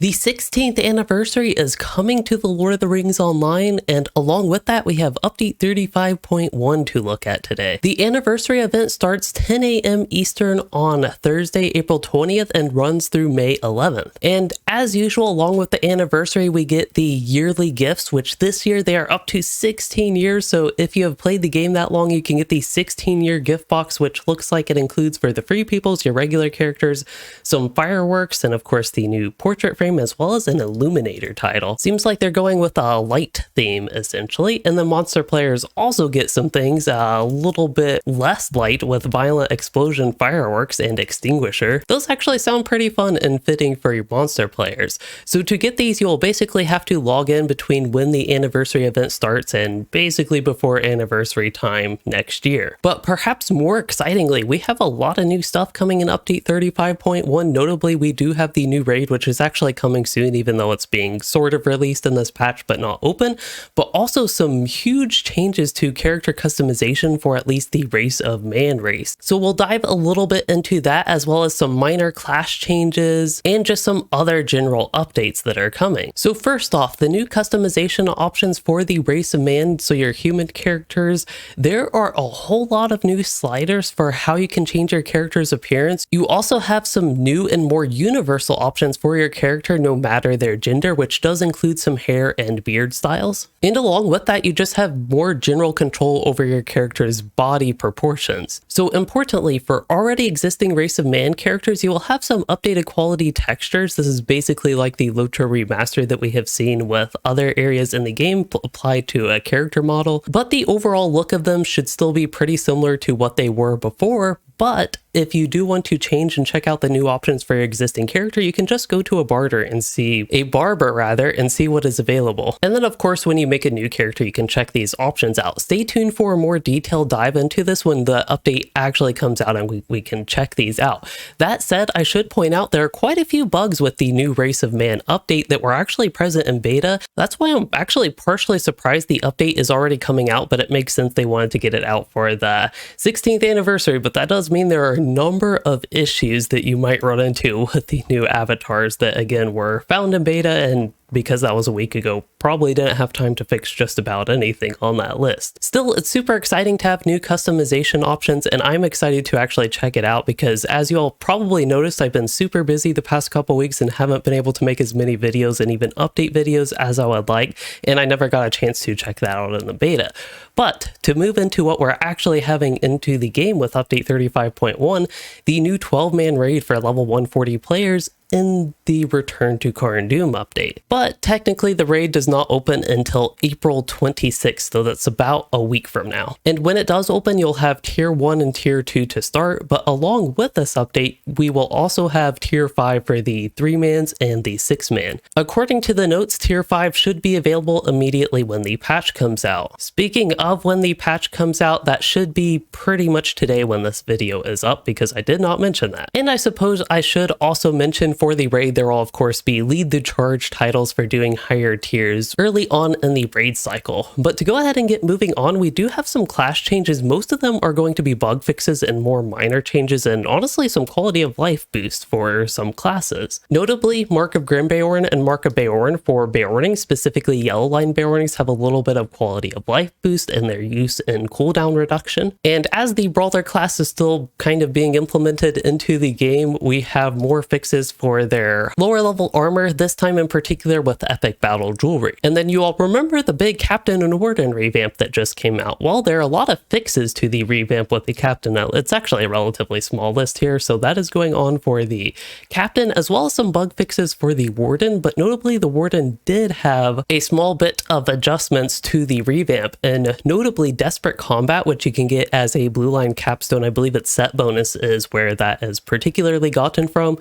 The 16th anniversary is coming to the Lord of the Rings Online, and along with that, we have Update 35.1 to look at today. The anniversary event starts 10 a.m. Eastern on Thursday, April 20th, and runs through May 11th. And as usual, along with the anniversary, we get the yearly gifts, which this year they are up to 16 years. So if you have played the game that long, you can get the 16-year gift box, which looks like it includes for the free peoples, your regular characters, some fireworks, and of course the new portrait frame, as well as an Illuminator title. Seems like they're going with a light theme, essentially. And the monster players also get some things a little bit less light with violent explosion fireworks and extinguisher. Those actually sound pretty fun and fitting for your monster players. So to get these, you'll basically have to log in between when the anniversary event starts and basically before anniversary time next year. But perhaps more excitingly, we have a lot of new stuff coming in Update 35.1. Notably, we do have the new raid, which is actually coming soon, even though it's being sort of released in this patch but not open, but also some huge changes to character customization for at least the Race of Man race. So we'll dive a little bit into that, as well as some minor class changes and just some other general updates that are coming. So first off, the new customization options for the Race of Man, so your human characters, there are a whole lot of new sliders for how you can change your character's appearance. You also have some new and more universal options for your character no matter their gender, which does include some hair and beard styles. And along with that, you just have more general control over your character's body proportions. So importantly, for already existing Race of Man characters, you will have some updated quality textures. This is basically like the LOTRO remaster that we have seen with other areas in the game applied to a character model, but the overall look of them should still be pretty similar to what they were before. But if you do want to change and check out the new options for your existing character, you can just go to a barber and see what is available. And then of course, when you make a new character, you can check these options out. Stay tuned for a more detailed dive into this when the update actually comes out and we can check these out. That said, I should point out there are quite a few bugs with the new Race of Man update that were actually present in beta. That's why I'm actually partially surprised the update is already coming out, but it makes sense they wanted to get it out for the 16th anniversary, but that does mean there are a number of issues that you might run into with the new avatars that again were found in beta, and because that was a week ago, probably didn't have time to fix just about anything on that list. Still, it's super exciting to have new customization options, and I'm excited to actually check it out because, as you all probably noticed, I've been super busy the past couple weeks and haven't been able to make as many videos and even update videos as I would like, and I never got a chance to check that out in the beta. But to move into what we're actually having into the game with Update 35.1, the new 12-man raid for level 140 players in the Return to Doom update. But technically the raid does not open until April 26th, so that's about a week from now. And when it does open, you'll have tier 1 and tier 2 to start, but along with this update, we will also have tier 5 for the 3-mans and the 6-man. According to the notes, tier 5 should be available immediately when the patch comes out. Speaking of when the patch comes out, that should be pretty much today when this video is up, because I did not mention that. And I suppose I should also mention for the raid, there will of course be lead the charge titles for doing higher tiers early on in the raid cycle. But to go ahead and get moving on, we do have some class changes. Most of them are going to be bug fixes and more minor changes, and honestly some quality of life boost for some classes. Notably, Mark of Grim Beorn and Mark of Beorn for Beorning, specifically yellow line Beornings, have a little bit of quality of life boost in their use and cooldown reduction. And as the Brawler class is still kind of being implemented into the game, we have more fixes for their lower level armor, this time in particular with epic battle jewelry. And then you all remember the big Captain and Warden revamp that just came out. Well, there are a lot of fixes to the revamp with the Captain. It's actually a relatively small list here, so that is going on for the Captain, as well as some bug fixes for the Warden. But notably, the Warden did have a small bit of adjustments to the revamp, and notably Desperate Combat, which you can get as a blue line capstone. I believe its set bonus is where that is particularly gotten from.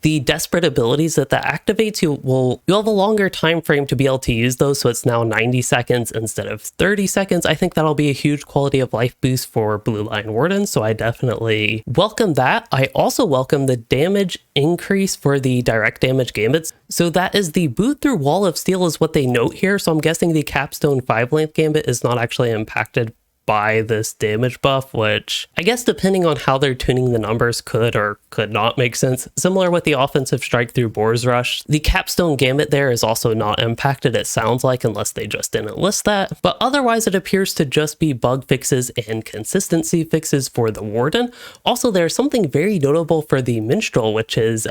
The desperate abilities that activates, you'll have a longer time frame to be able to use those, so it's now 90 seconds instead of 30 seconds. I think that'll be a huge quality of life boost for Blue Line Warden, so I definitely welcome that. I also welcome the damage increase for the direct damage gambits. So that is the boot through Wall of Steel is what they note here, so I'm guessing the Capstone 5-length gambit is not actually impacted buy this damage buff, which I guess depending on how they're tuning the numbers could or could not make sense. Similar with the offensive strike through Boar's Rush. The capstone gambit there is also not impacted, it sounds like, unless they just didn't list that. But otherwise it appears to just be bug fixes and consistency fixes for the Warden. Also, there's something very notable for the Minstrel, which is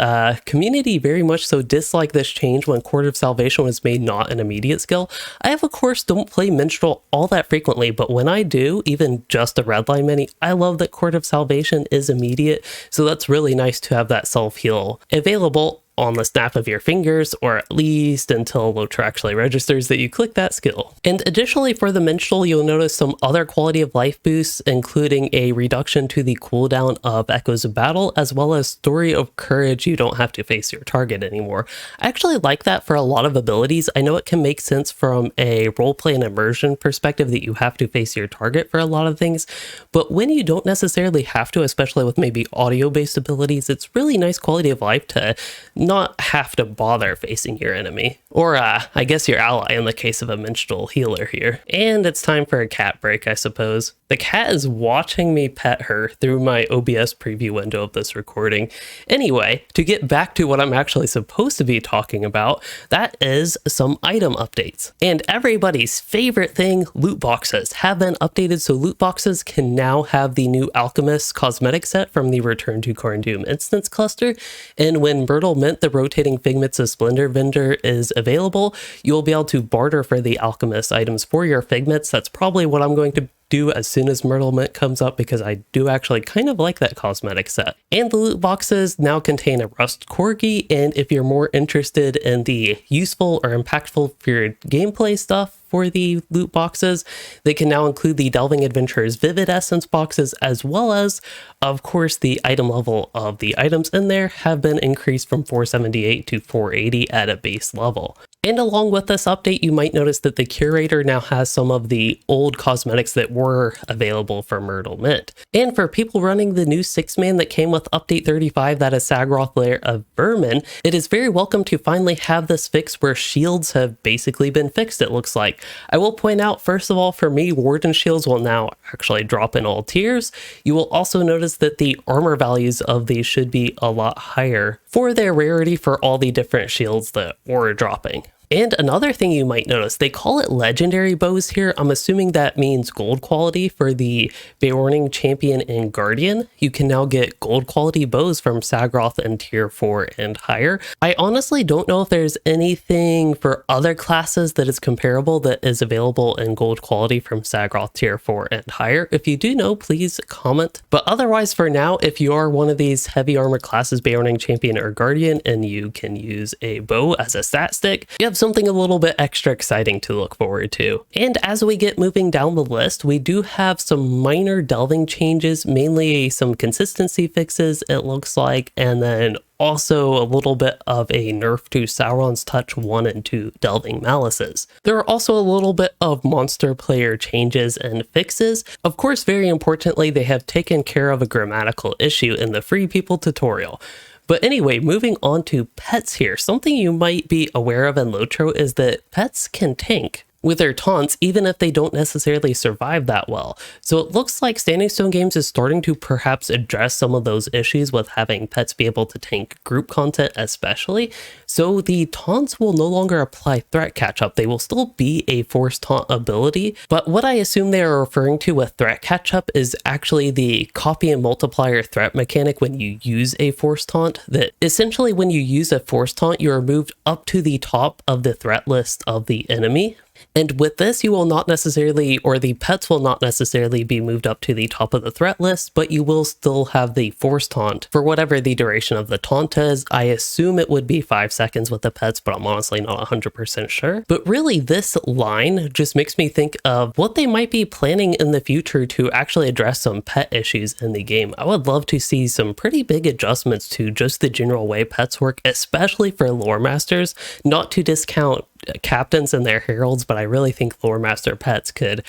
community very much so disliked this change when Court of Salvation was made not an immediate skill. I of course don't play Minstrel all that frequently, but when I do, even just a redline mini, I love that Court of Salvation is immediate, so that's really nice to have that self-heal available on the snap of your fingers, or at least until LOTRO actually registers that you click that skill. And additionally for the Minstrel, you'll notice some other quality of life boosts, including a reduction to the cooldown of Echoes of Battle, as well as Story of Courage. You don't have to face your target anymore. I actually like that for a lot of abilities. I know it can make sense from a roleplay and immersion perspective that you have to face your target for a lot of things, but when you don't necessarily have to, especially with maybe audio-based abilities, it's really nice quality of life to not have to bother facing your enemy. Or I guess your ally in the case of a minstrel healer here. And it's time for a cat break, I suppose. The cat is watching me pet her through my OBS preview window of this recording. Anyway, to get back to what I'm actually supposed to be talking about, that is some item updates. And everybody's favorite thing, loot boxes, have been updated, so loot boxes can now have the new Alchemist cosmetic set from the Return to Carndum instance cluster. And when Myrtle Mint, the rotating Figments of Splendor vendor, is available, you'll be able to barter for the Alchemist items for your Figments. That's probably what I'm going to do as soon as Myrtle Mint comes up, because I do actually kind of like that cosmetic set. And the loot boxes now contain a Rust Corgi, and if you're more interested in the useful or impactful for your gameplay stuff for the loot boxes, they can now include the Delving Adventurers Vivid Essence boxes, as well as, of course, the item level of the items in there have been increased from 478 to 480 at a base level. And along with this update, you might notice that the curator now has some of the old cosmetics that were available for Myrtle Mint. And for people running the new 6-man that came with update 35, that is Sagroth Lair of Vermin, it is very welcome to finally have this fix where shields have basically been fixed, it looks like. I will point out, first of all, for me, Warden shields will now actually drop in all tiers. You will also notice that the armor values of these should be a lot higher for their rarity for all the different shields that were dropping. And another thing you might notice, they call it legendary bows here. I'm assuming that means gold quality for the Beorning Champion and Guardian. You can now get gold quality bows from Sagroth in tier 4 and higher. I honestly don't know if there's anything for other classes that is comparable that is available in gold quality from Sagroth tier 4 and higher. If you do know, please comment. But otherwise for now, if you are one of these heavy armor classes, Beorning Champion or Guardian, and you can use a bow as a stat stick, you have something a little bit extra exciting to look forward to. And as we get moving down the list, we do have some minor delving changes, mainly some consistency fixes, it looks like, and then also a little bit of a nerf to Sauron's Touch 1 and 2 Delving Malices. There are also a little bit of monster player changes and fixes. Of course, very importantly, they have taken care of a grammatical issue in the Free People tutorial. But anyway, moving on to pets here. Something you might be aware of in LOTRO is that pets can tank with their taunts, even if they don't necessarily survive that well. So it looks like Standing Stone Games is starting to perhaps address some of those issues with having pets be able to tank group content especially. So the taunts will no longer apply threat catch-up. They will still be a force taunt ability, but what I assume they are referring to with threat catch-up is actually the copy and multiplier threat mechanic when you use a force taunt, that essentially when you use a force taunt, you are moved up to the top of the threat list of the enemy. And with this, you will not necessarily, or the pets will not necessarily be moved up to the top of the threat list, but you will still have the force taunt for whatever the duration of the taunt is. I assume it would be 5 seconds with the pets, but I'm honestly not 100% sure. But really, this line just makes me think of what they might be planning in the future to actually address some pet issues in the game. I would love to see some pretty big adjustments to just the general way pets work, especially for lore masters, not to discount captains and their heralds, but I really think lore master pets could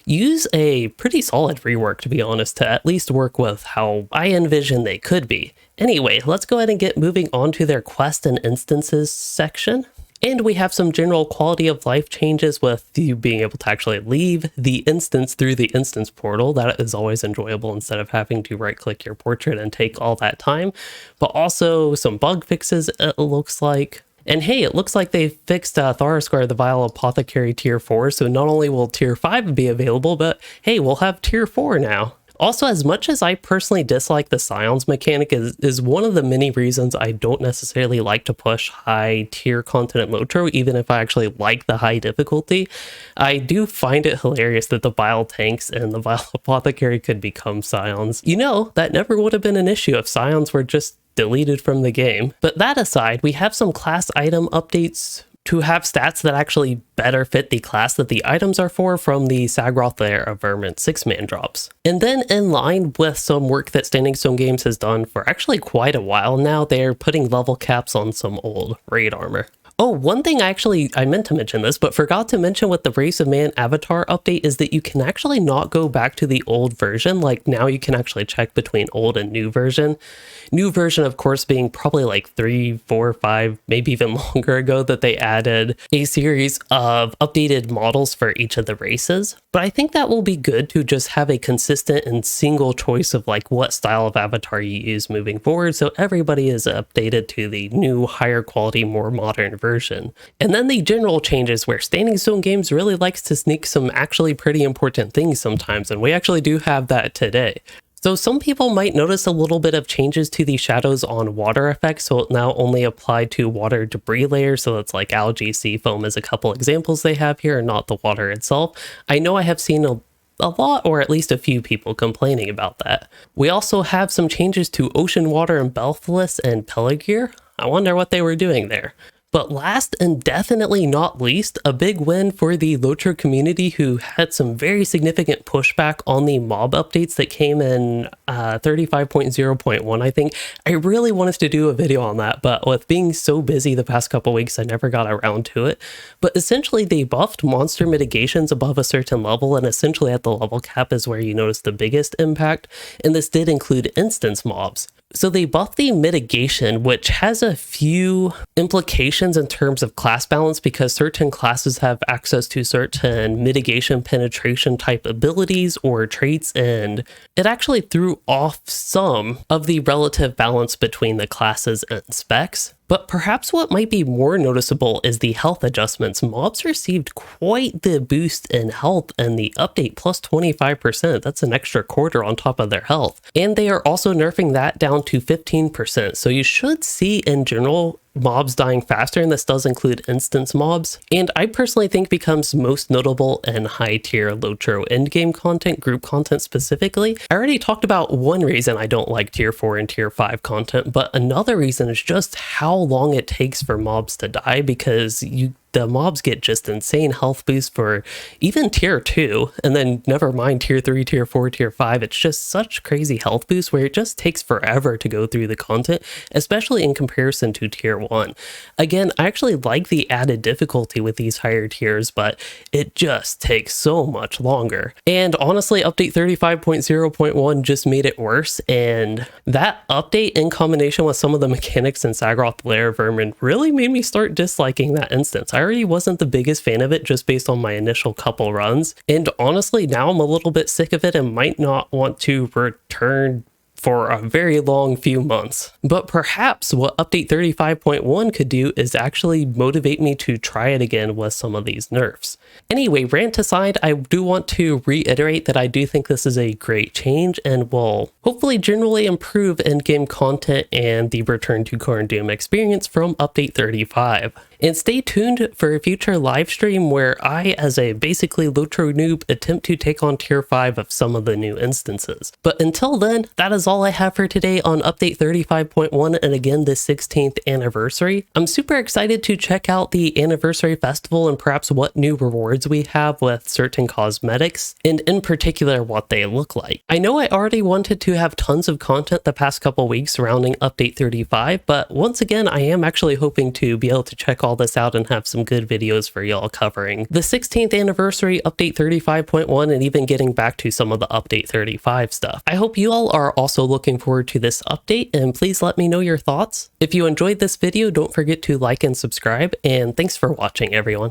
use a pretty solid rework, to be honest, to at least work with how I envision they could be. Anyway, let's go ahead and get moving on to their quest and instances section. And we have some general quality of life changes with you being able to actually leave the instance through the instance portal. That is always enjoyable instead of having to right click your portrait and take all that time. But also some bug fixes, it looks like. And hey, it looks like they fixed Tharascar the Vile Apothecary Tier 4, so not only will Tier 5 be available, but hey, we'll have Tier 4 now. Also, as much as I personally dislike the Scions mechanic is one of the many reasons I don't necessarily like to push high tier content at LOTRO, even if I actually like the high difficulty, I do find it hilarious that the Vile Tanks and the Vile Apothecary could become Scions. You know, that never would have been an issue if Scions were just deleted from the game. But that aside, we have some class item updates to have stats that actually better fit the class that the items are for from the Sagroth Lair of Vermin 6-man drops. And then in line with some work that Standing Stone Games has done for actually quite a while now, they're putting level caps on some old raid armor. Oh, one thing I meant to mention this, but forgot to mention with the Race of Man avatar update is that you can actually not go back to the old version. Like now you can actually check between old and new version. New version, of course, being probably like 3, 4, 5, maybe even longer ago that they added a series of updated models for each of the races. But I think that will be good to just have a consistent and single choice of like what style of avatar you use moving forward. So everybody is updated to the new, higher quality, more modern version. And then the general changes where Standing Stone Games really likes to sneak some actually pretty important things sometimes, and we actually do have that today. So some people might notice a little bit of changes to the shadows on water effects, so it now only apply to water debris layers, so that's like algae, sea foam is a couple examples they have here, and not the water itself. I know I have seen a lot, or at least a few people complaining about that. We also have some changes to ocean water in Belphilus and Pelagear. I wonder what they were doing there. But last and definitely not least, a big win for the LOTRO community who had some very significant pushback on the mob updates that came in 35.0.1, I think. I really wanted to do a video on that, but with being so busy the past couple weeks, I never got around to it. But essentially, they buffed monster mitigations above a certain level, and essentially at the level cap is where you notice the biggest impact, and this did include instance mobs. So they buffed the mitigation, which has a few implications in terms of class balance because certain classes have access to certain mitigation penetration type abilities or traits, and it actually threw off some of the relative balance between the classes and specs. But perhaps what might be more noticeable is the health adjustments. Mobs received quite the boost in health and the update plus 25%. That's an extra quarter on top of their health. And they are also nerfing that down to 15%. So you should see in general mobs dying faster, and this does include instance mobs. And I personally think becomes most notable in high tier LOTRO endgame content, group content specifically. I already talked about one reason I don't like tier 4 and tier 5 content, but another reason is just how long it takes for mobs to die, because the mobs get just insane health boosts for even tier 2, and then never mind tier 3, tier 4, tier 5. It's just such crazy health boosts where it just takes forever to go through the content, especially in comparison to tier 1. Again, I actually like the added difficulty with these higher tiers, but it just takes so much longer. And honestly, update 35.0.1 just made it worse, and that update in combination with some of the mechanics in Sagroth Lair of Vermin really made me start disliking that instance. I already wasn't the biggest fan of it just based on my initial couple runs, and honestly now I'm a little bit sick of it and might not want to return for a very long few months. But perhaps what update 35.1 could do is actually motivate me to try it again with some of these nerfs. Anyway, rant aside, I do want to reiterate that I do think this is a great change and will hopefully generally improve endgame content and the return to Khorne Doom experience from update 35. And stay tuned for a future live stream where I, as a basically LOTRO noob, attempt to take on tier 5 of some of the new instances. But until then, that is all I have for today on update 35.1 and again this 16th anniversary. I'm super excited to check out the anniversary festival and perhaps what new rewards we have with certain cosmetics, and in particular what they look like. I know I already wanted to have tons of content the past couple weeks surrounding update 35, but once again I am actually hoping to be able to check all all this out and have some good videos for y'all covering the 16th anniversary, update 35.1, and even getting back to some of the update 35 stuff. I hope you all are also looking forward to this update, and please let me know your thoughts. If you enjoyed this video, don't forget to like and subscribe, and thanks for watching, everyone.